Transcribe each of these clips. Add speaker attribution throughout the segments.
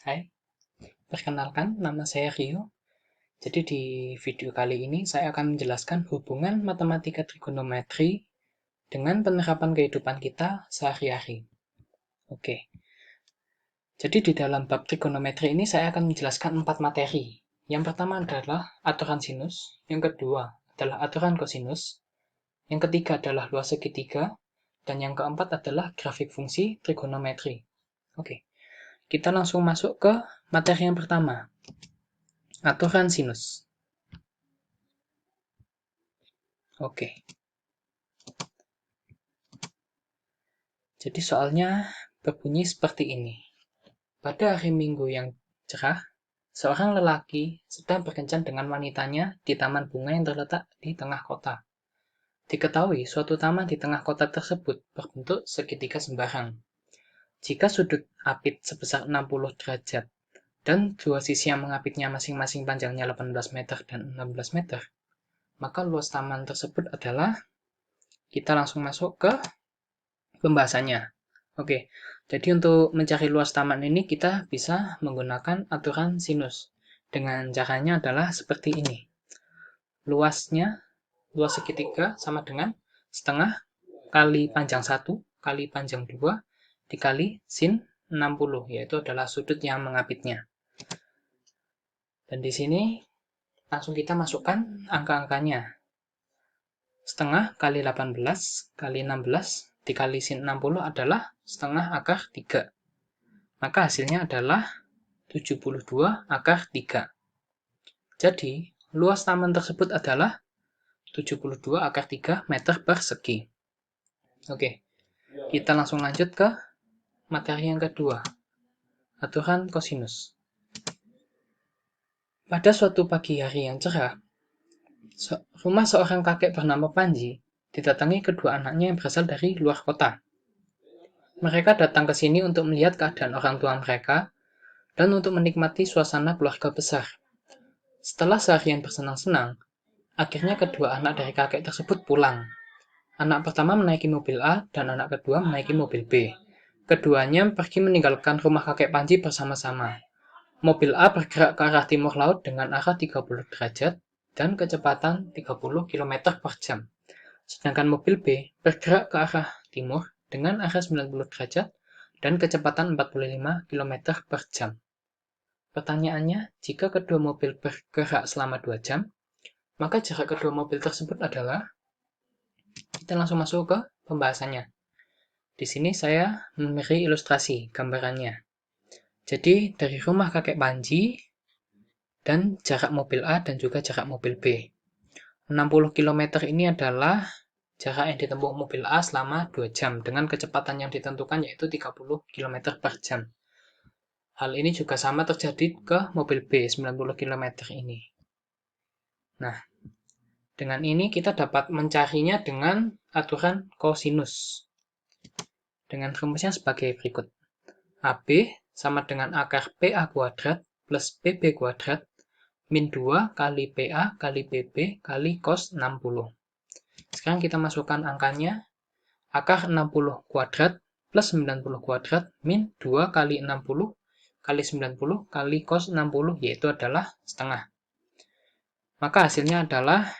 Speaker 1: Hai, perkenalkan nama saya Rio. Jadi di video kali ini saya akan menjelaskan hubungan matematika trigonometri dengan penerapan kehidupan kita sehari-hari. Oke, jadi di dalam bab trigonometri ini saya akan menjelaskan 4 materi. Yang pertama adalah aturan sinus, yang kedua adalah aturan kosinus, yang ketiga adalah luas segitiga, dan yang keempat adalah grafik fungsi trigonometri. Oke, kita langsung masuk ke materi yang pertama. Aturan sinus. Oke. Jadi soalnya berbunyi seperti ini. Pada hari Minggu yang cerah, seorang lelaki sedang berkencan dengan wanitanya di taman bunga yang terletak di tengah kota. Diketahui suatu taman di tengah kota tersebut berbentuk segitiga sembarang. Jika sudut apit sebesar 60 derajat dan dua sisi yang mengapitnya masing-masing panjangnya 18 meter dan 16 meter, maka luas taman tersebut adalah, kita langsung masuk ke pembahasannya. Oke, jadi untuk mencari luas taman ini kita bisa menggunakan aturan sinus. Dengan caranya adalah seperti ini. Luas segitiga sama dengan setengah kali panjang 1 kali panjang 2 dikali sin 60, yaitu adalah sudut yang mengapitnya. Dan di sini langsung kita masukkan angka-angkanya. Setengah kali 18 kali 16 dikali sin 60 adalah setengah akar 3. Maka hasilnya adalah 72 akar 3. Jadi, luas taman tersebut adalah 72 akar 3 meter persegi. Oke, kita langsung lanjut ke materi yang kedua, aturan kosinus. Pada suatu pagi hari yang cerah, rumah seorang kakek bernama Panji didatangi kedua anaknya yang berasal dari luar kota. Mereka datang ke sini untuk melihat keadaan orang tua mereka dan untuk menikmati suasana keluarga besar. Setelah seharian bersenang-senang, akhirnya kedua anak dari kakek tersebut pulang. Anak pertama menaiki mobil A dan anak kedua menaiki mobil B. Keduanya pergi meninggalkan rumah kakek Panji bersama-sama. Mobil A bergerak ke arah timur laut dengan arah 30 derajat dan kecepatan 30 km per jam. Sedangkan mobil B bergerak ke arah timur dengan arah 90 derajat dan kecepatan 45 km per jam. Pertanyaannya, jika kedua mobil bergerak selama 2 jam, maka jarak kedua mobil tersebut adalah, kita langsung masuk ke pembahasannya. Di sini saya memberi ilustrasi gambarannya. Jadi dari rumah kakek Panji dan jarak mobil A dan juga jarak mobil B. 60 km ini adalah jarak yang ditempuh mobil A selama 2 jam dengan kecepatan yang ditentukan yaitu 30 km per jam. Hal ini juga sama terjadi ke mobil B 90 km ini. Nah, dengan ini kita dapat mencarinya dengan aturan kosinus. Dengan rumusnya sebagai berikut. AB sama dengan akar PA kuadrat plus PB kuadrat min 2 kali PA kali PB kali cos 60. Sekarang kita masukkan angkanya. Akar 60 kuadrat plus 90 kuadrat min 2 kali 60 kali 90 kali cos 60, yaitu adalah setengah. Maka hasilnya adalah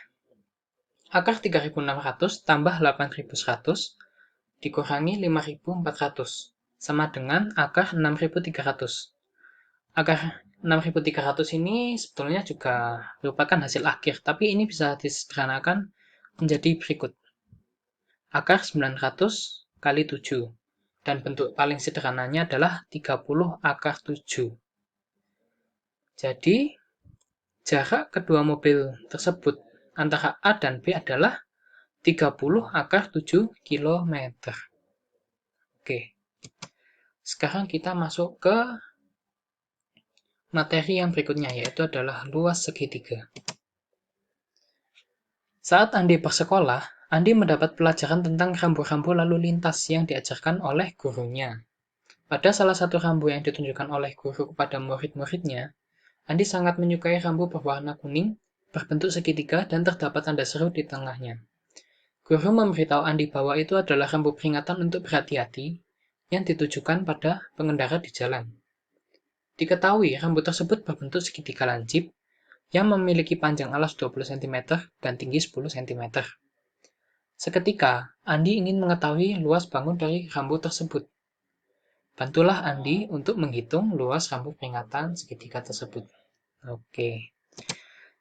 Speaker 1: akar 3600 tambah 8100 dikurangi 5400 sama dengan akar 6300. Akar 6300 ini sebetulnya juga merupakan hasil akhir, tapi ini bisa disederhanakan menjadi berikut. Akar 900 kali 7. Dan bentuk paling sederhananya adalah 30 akar 7. Jadi, jarak kedua mobil tersebut antara A dan B adalah 30 akar 7 km. Oke. Sekarang kita masuk ke materi yang berikutnya, yaitu adalah luas segitiga. Saat Andi bersekolah, Andi mendapat pelajaran tentang rambu-rambu lalu lintas yang diajarkan oleh gurunya. Pada salah satu rambu yang ditunjukkan oleh guru kepada murid-muridnya, Andi sangat menyukai rambu berwarna kuning, berbentuk segitiga, dan terdapat tanda seru di tengahnya. Guru memberitahu Andi bahwa itu adalah rambu peringatan untuk berhati-hati yang ditujukan pada pengendara di jalan. Diketahui rambut tersebut berbentuk segitiga lancip yang memiliki panjang alas 20 cm dan tinggi 10 cm. Seketika, Andi ingin mengetahui luas bangun dari rambut tersebut. Bantulah Andi untuk menghitung luas rambut peringatan segitiga tersebut. Oke.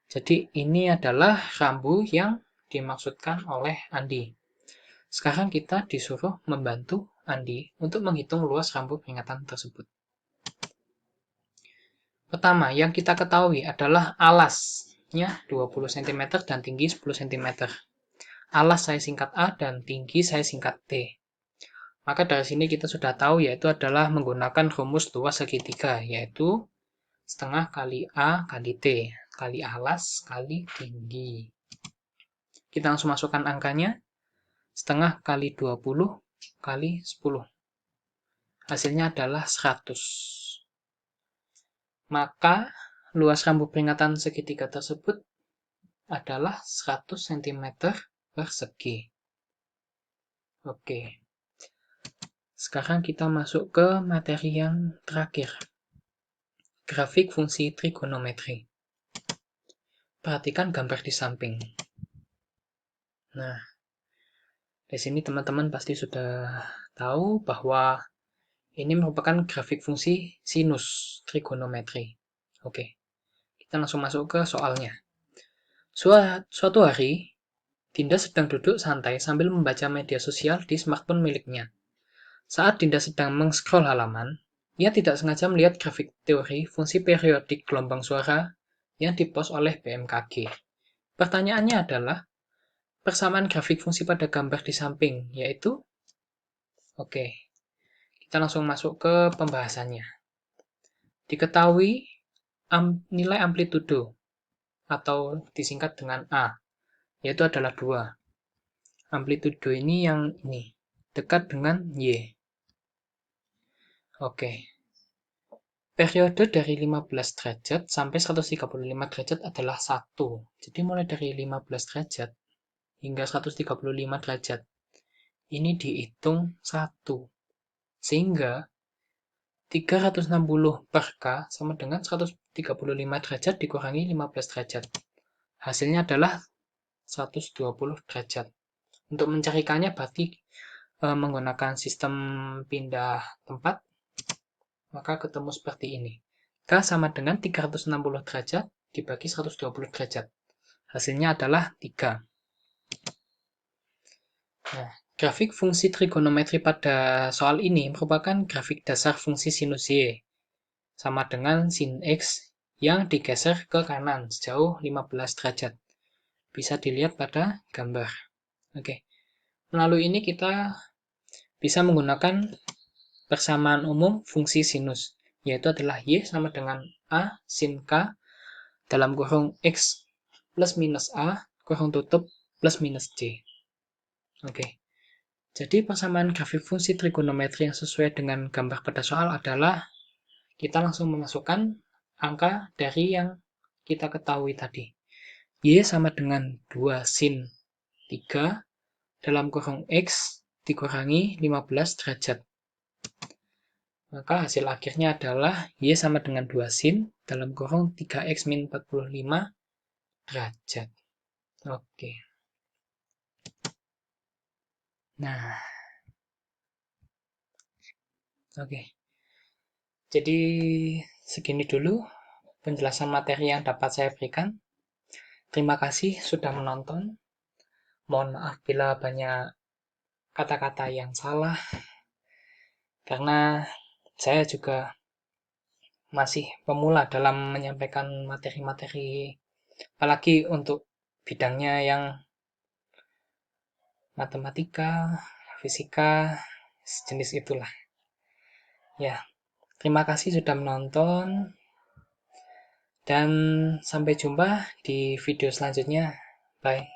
Speaker 1: Jadi ini adalah rambu yang dimaksudkan oleh Andi. Sekarang kita disuruh membantu Andi untuk menghitung luas rambu peringatan tersebut. Pertama, yang kita ketahui adalah alasnya 20 cm dan tinggi 10 cm. Alas saya singkat A dan tinggi saya singkat T. Maka dari sini kita sudah tahu yaitu adalah menggunakan rumus luas segitiga, yaitu setengah kali A kali T, kali alas kali tinggi. Kita langsung masukkan angkanya, setengah kali 20 kali 10. Hasilnya adalah 100. Maka luas rambu peringatan segitiga tersebut adalah 100 cm persegi. Oke. Sekarang kita masuk ke materi yang terakhir. Grafik fungsi trigonometri. Perhatikan gambar di samping. Nah, di sini teman-teman pasti sudah tahu bahwa ini merupakan grafik fungsi sinus trigonometri. Oke, kita langsung masuk ke soalnya. Suatu hari, Dinda sedang duduk santai sambil membaca media sosial di smartphone miliknya. Saat Dinda sedang meng-scroll halaman, ia tidak sengaja melihat grafik teori fungsi periodik gelombang suara yang dipost oleh BMKG. Pertanyaannya adalah, persamaan grafik fungsi pada gambar di samping, yaitu? Oke, kita langsung masuk ke pembahasannya. Diketahui nilai amplitudo, atau disingkat dengan A, yaitu adalah 2. Amplitudo ini yang ini, dekat dengan Y. Oke. Periode dari 15 derajat sampai 135 derajat adalah 1. Jadi mulai dari 15 derajat hingga 135 derajat. Ini dihitung 1. Sehingga 360 per K sama dengan 135 derajat dikurangi 15 derajat. Hasilnya adalah 120 derajat. Untuk mencarikannya berarti menggunakan sistem pindah tempat, maka ketemu seperti ini. K sama dengan 360 derajat dibagi 120 derajat. Hasilnya adalah 3. Nah, grafik fungsi trigonometri pada soal ini merupakan grafik dasar fungsi sinus Y, sama dengan sin X yang digeser ke kanan sejauh 15 derajat. Bisa dilihat pada gambar. Oke. Melalui ini kita bisa menggunakan persamaan umum fungsi sinus, yaitu adalah Y sama dengan A sin K dalam kurung X plus minus A, kurung tutup plus minus C. Oke. Jadi persamaan grafik fungsi trigonometri yang sesuai dengan gambar pada soal adalah kita langsung memasukkan angka dari yang kita ketahui tadi. Y sama dengan 2 sin 3 dalam kurung X dikurangi 15 derajat. Maka hasil akhirnya adalah Y sama dengan 2 sin dalam kurung 3X min 45 derajat. Oke. Nah. Oke. Jadi segini dulu penjelasan materi yang dapat saya berikan. Terima kasih sudah menonton. Mohon maaf bila banyak kata-kata yang salah, karena saya juga masih pemula dalam menyampaikan materi-materi, apalagi untuk bidangnya yang matematika, fisika, sejenis itulah. Ya, terima kasih sudah menonton, dan sampai jumpa di video selanjutnya. Bye.